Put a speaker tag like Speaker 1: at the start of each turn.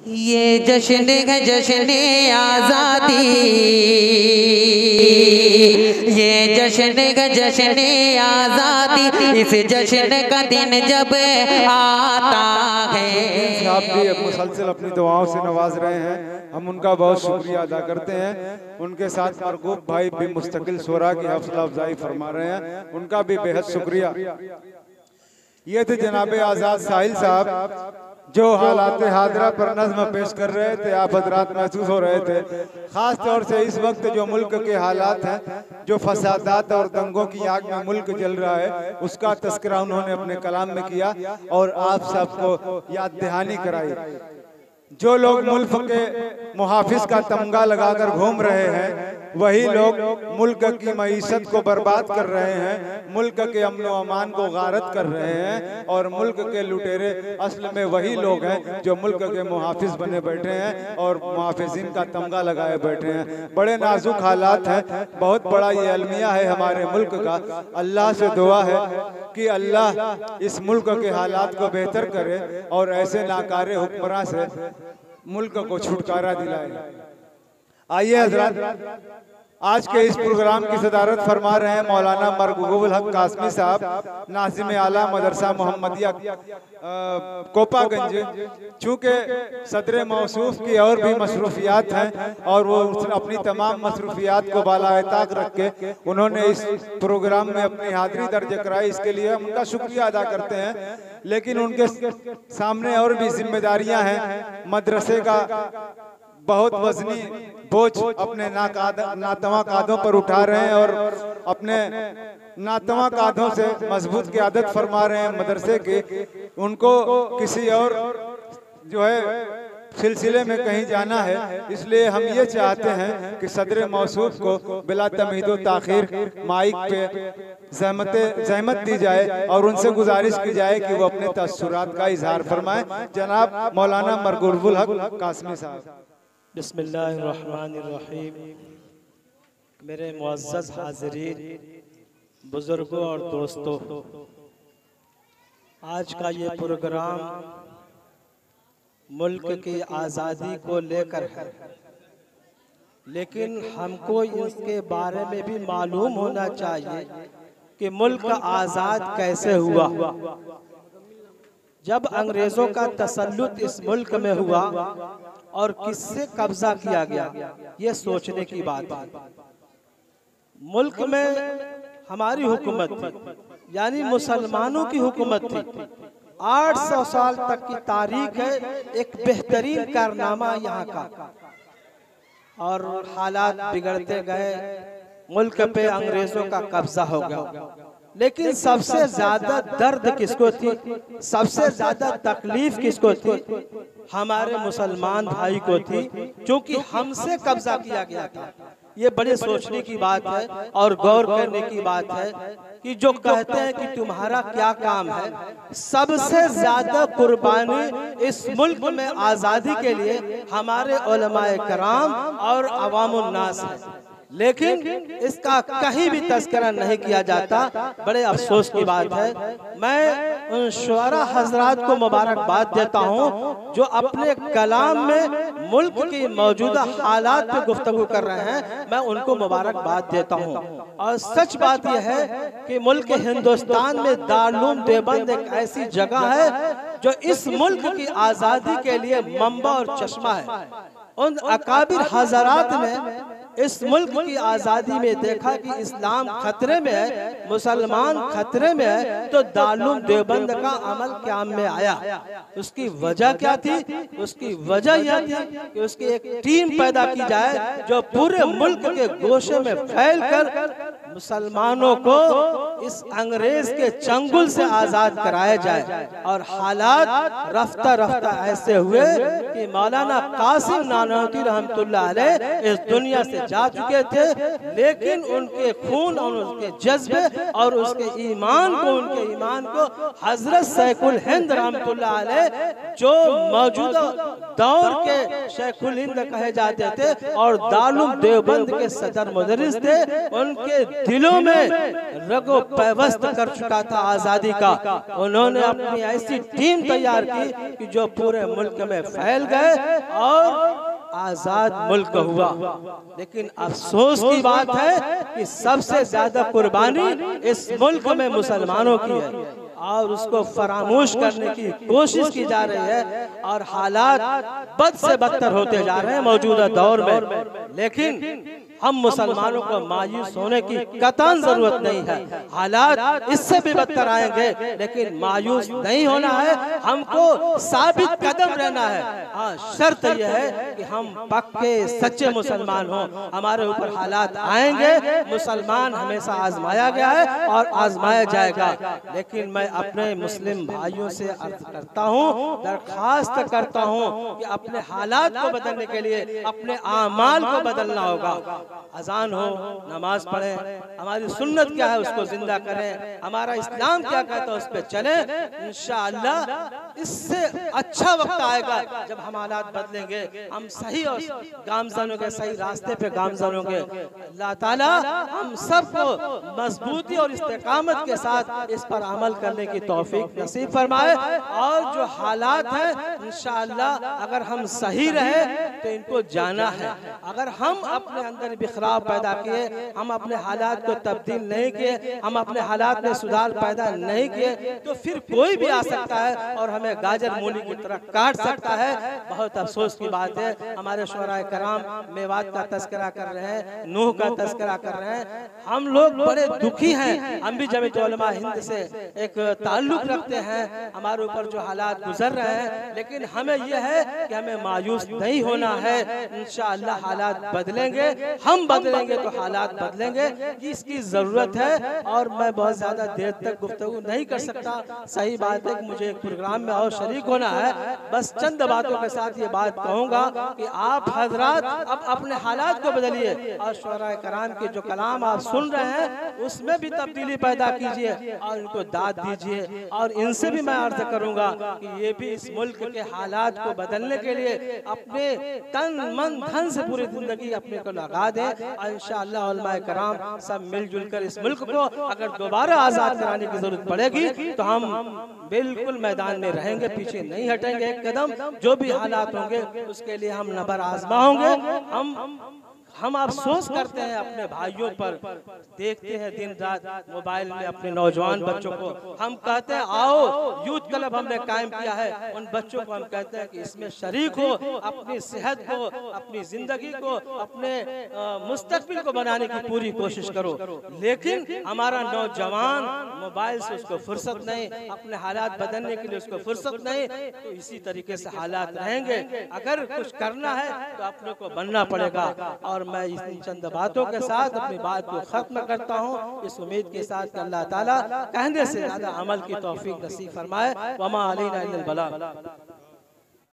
Speaker 1: ये जश्न है जश्न आज़ादी, ये जश्न है जश्न आज़ादी, इस जश्न का दिन जब आता है।
Speaker 2: आप भी मुसलसल अपनी दुआओं से नवाज रहे हैं, हम उनका बहुत शुक्रिया अदा करते हैं। उनके साथ मरगूब भाई भी मुस्तकिल शोरा की हौसला अफजाई फरमा रहे हैं, उनका भी बेहद शुक्रिया। ये थे जनाब आज़ाद साहिल साहब जो हालात हादरा पर नज़्म पेश कर रहे थे। आप हजरात महसूस हो रहे थे ख़ास तौर से इस वक्त जो मुल्क के हालात हैं, जो फसादात और दंगों की आग में मुल्क जल रहा है, उसका तस्करा उन्होंने अपने कलाम में किया और आप सबको याद दहानी कराई। जो लोग मुल्क के मुहाफिज का तमगा लगाकर घूम रहे हैं, वही लोग मुल्क की मईशत को बर्बाद कर रहे हैं, मुल्क के अमन व अमान को गारत कर रहे हैं। और मुल्क के लुटेरे असल में वही लोग हैं जो मुल्क के मुहाफिज बने बैठे हैं और मुहाफिजीन का तमगा लगाए बैठे हैं। बड़े नाजुक हालात हैं, बहुत बड़ा ये अलमिया है हमारे मुल्क का। अल्लाह से दुआ है कि अल्लाह इस मुल्क के हालात को बेहतर करे और ऐसे नाकारे हुक्मरान से मुल्क को छुटकारा दिलाए। आइए हजरात, आज के इस प्रोग्राम की सदारत फरमा रहे हैं मौलाना मरगूबुल हक कासमी साहब, नाज़िम आला मदरसा मोहम्मदिया कोपागंज। चूँकि सदर मौसूफ की और भी मसरूफियात हैं और वो अपनी तमाम मसरूफियात को बालाएताक रख के उन्होंने इस प्रोग्राम में अपनी हाजिरी दर्ज कराई, इसके लिए हम उनका शुक्रिया अदा करते हैं। लेकिन उनके सामने और भी जिम्मेदारियां हैं। मदरसे का बहुत वजनी बोझ अपने नातवा कांधों पर उठा रहे हैं और अपने नातवा कांधों से मजबूत की आदत फरमा रहे हैं मदरसे के। उनको किसी और जो है सिलसिले में कहीं जाना है, इसलिए हम ये चाहते हैं कि सदर मौसूफ को बिला तमहीदो ताखीर माइक पे जहमत दी जाए और उनसे गुजारिश की जाए कि वो अपने तअस्सुरात का इजहार फरमाएं। जनाब मौलाना मरगूबुल हक कासमी साहब।
Speaker 3: बिस्मिल्लाहिर्रहमानिर्रहीम। मेरे मुअज़्ज़ज़ हाज़िरीन, बुज़ुर्गों और दोस्तों, आज का ये प्रोग्राम मुल्क की आज़ादी को लेकर है, लेकिन हमको इसके बारे में भी मालूम होना चाहिए कि मुल्क आज़ाद कैसे हुआ। जब अंग्रेज़ों का तसल्लुत इस मुल्क में हुआ और किससे कब्जा किया गया, ये सोचने की बात है। मुल्क में हमारी हुकूमत थी, यानी मुसलमानों की हुकूमत थी। 800 साल तक की तारीख है, एक बेहतरीन कारनामा यहाँ का। और हालात बिगड़ते गए, मुल्क पे अंग्रेजों का कब्जा हो गया। लेकिन सबसे ज्यादा दर्द किसको थी, सबसे ज्यादा तकलीफ किसको थी? हमारे मुसलमान भाई को थी, क्योंकि हमसे कब्जा किया गया था। ये बड़े सोचने की बात है और गौर करने की बात है कि जो कहते हैं कि तुम्हारा क्या काम है, सबसे ज्यादा कुर्बानी इस मुल्क में आजादी के लिए हमारे उलमाए कराम और अवामुन नास है। लेकिन इसका कहीं भी तस्करा नहीं किया जाता। बड़े अफसोस की बात है। मैं उन शुअरा हजरात को मुबारकबाद देता हूँ जो अपने कलाम में मुल्क की मौजूदा हालात पे गुफ्तगू कर रहे हैं, मैं उनको मुबारकबाद देता हूँ। और सच बात यह है कि मुल्क हिंदुस्तान में दारुल देवबंद एक ऐसी जगह है जो इस मुल्क की आज़ादी के लिए मंबा और चश्मा है। उन अकाबिर हजरात ने इस मुल्क की आज़ादी में देखा कि इस्लाम खतरे में है, मुसलमान खतरे में है, तो दारुल देवबंद का अमल क़याम में आया। उसकी वजह क्या थी? उसकी वजह यह थी कि उसकी एक टीम पैदा की जाए जो पूरे मुल्क के गोशे में फैलकर मुसलमानों को इस अंग्रेज के चंगुल से आजाद कराया जाए। और हालात रफ्ता रफ्ता ऐसे हुए कि मौलाना कासिम नानौती रहमतुल्लाह अलैह इस दुनिया से जा चुके थे, लेकिन उनके खून और उनके जज्बे और उसके ईमान को, उनके ईमान को हजरत सैखुल हिंद रहमतुल्लाह अलैह, जो मौजूदा दौर के शेखुल हिंद कहे जाते थे और दारुल देवबंद के सदर मुदर्रिस थे, उनके दिलों में रगो पैवस्त कर चुका था आजादी का। उन्होंने अपनी ऐसी टीम तैयार की कि जो पूरे मुल्क में फैल गए और आजाद मुल्क हुआ। लेकिन अफसोस की बात है कि सबसे ज्यादा कुर्बानी इस मुल्क में मुसलमानों की है और उसको फरामोश करने की कोशिश की जा रही है और हालात बद से बदतर होते जा रहे हैं मौजूदा दौर में। लेकिन हम मुसलमानों को मायूस होने की कतई जरूरत नहीं है, हालात इससे भी बदतर आएंगे, लेकिन मायूस नहीं होना है, हमको साबित कदम रहना है। हाँ, शर्त यह है कि हम पक्के सच्चे मुसलमान हों। हमारे ऊपर हालात आएंगे, मुसलमान हमेशा आजमाया गया है और आजमाया जाएगा, लेकिन मैं अपने मुस्लिम भाइयों से अर्ज करता हूँ, दरखास्त करता हूँ कि अपने हालात को बदलने के लिए अपने आमाल को बदलना होगा। अजान हो, नमाज पढ़े, हमारी सुन्नत क्या है उसको जिंदा करें, हमारा इस्लाम क्या कहता है उस पर चले। इंशाअल्लाह इससे अच्छा वक्त आएगा जब हम हालात बदलेंगे, हम सही और गामजन होंगे, सही रास्ते पे गामजन होंगे। अल्लाह ताला हम सबको मजबूती और इस्तेकामत के साथ इस पर अमल करने की तौफीक नसीब फरमाए। और जो हालात हैं इंशाअल्लाह अगर हम सही रहे तो इनको जाना है, अगर हम अपने अंदर बिखराव पैदा किए, हम अपने हालात को तब्दील नहीं किए, हम अपने हालात में सुधार पैदा नहीं किए, तो फिर कोई भी आ सकता है और हमें गाजर मूली की तरह काट सकता है। बहुत अफसोस की बात है, हमारे शुअराए कराम मेवात का तस्करा कर रहे हैं, नूह का तस्करा कर रहे हैं, हम लोग बड़े दुखी हैं। हम भी जमीयत उलमा हिंद से एक ताल्लुक रखते हैं, हमारे ऊपर जो हालात गुजर रहे हैं, लेकिन हमें यह है कि हमें मायूस नहीं होना है। इंशाअल्लाह हालात बदलेंगे, हम बदलेंगे तो हालात बदलेंगे, इसकी जरूरत है। और मैं बहुत ज्यादा देर तक गुफ्तगू नहीं कर सकता, सही बात है कि मुझे एक प्रोग्राम में और शरीक होना है। बस चंद बातों के साथ ये बात कहूँगा कि आप हजरात अब अपने हालात को बदलिए और शुअराए कराम के जो कलाम आप सुन रहे हैं उसमें भी तब्दीली पैदा कीजिए और इनको दाद दीजिए। और इनसे भी मैं अर्ज करूँगा कि ये भी इस मुल्क के हालात को बदलने के लिए अपने तन मन धन से पूरी जिंदगी अपने को लगा दें। इंशाअल्लाह उलमाए कराम सब मिलजुल कर इस मुल्क को अगर दोबारा आजाद कराने की जरूरत पड़ेगी तो हम बिल्कुल मैदान में रहेंगे, पीछे नहीं हटेंगे एक कदम। जो भी हालात होंगे उसके लिए हम नबर आजमा होंगे। हम अफसोस करते हैं अपने भाइयों पर, देखते हैं दिन रात मोबाइल में अपने नौजवान बच्चों को, हम कहते हैं आओ यूथ क्लब हमने कायम किया है, उन बच्चों को हम कहते हैं कि इसमें शरीक हो, अपनी सेहत को, अपनी जिंदगी को, अपने मुस्तकबिल को बनाने की पूरी कोशिश करो। लेकिन हमारा नौजवान मोबाइल से उसको फुर्सत नहीं, अपने हालात बदलने के लिए उसको फुर्सत नहीं, तो इसी तरीके से हालात रहेंगे। अगर कुछ करना है तो अपने को बनना पड़ेगा। और मैं इन चंद बातों के साथ अपनी बात को खत्म करता हूँ, इस उम्मीद के साथ कि अल्लाह ताला कहने से ज्यादा अमल की तौफीक नसीब फरमाए। वमा अलैना इल्लल बलाग।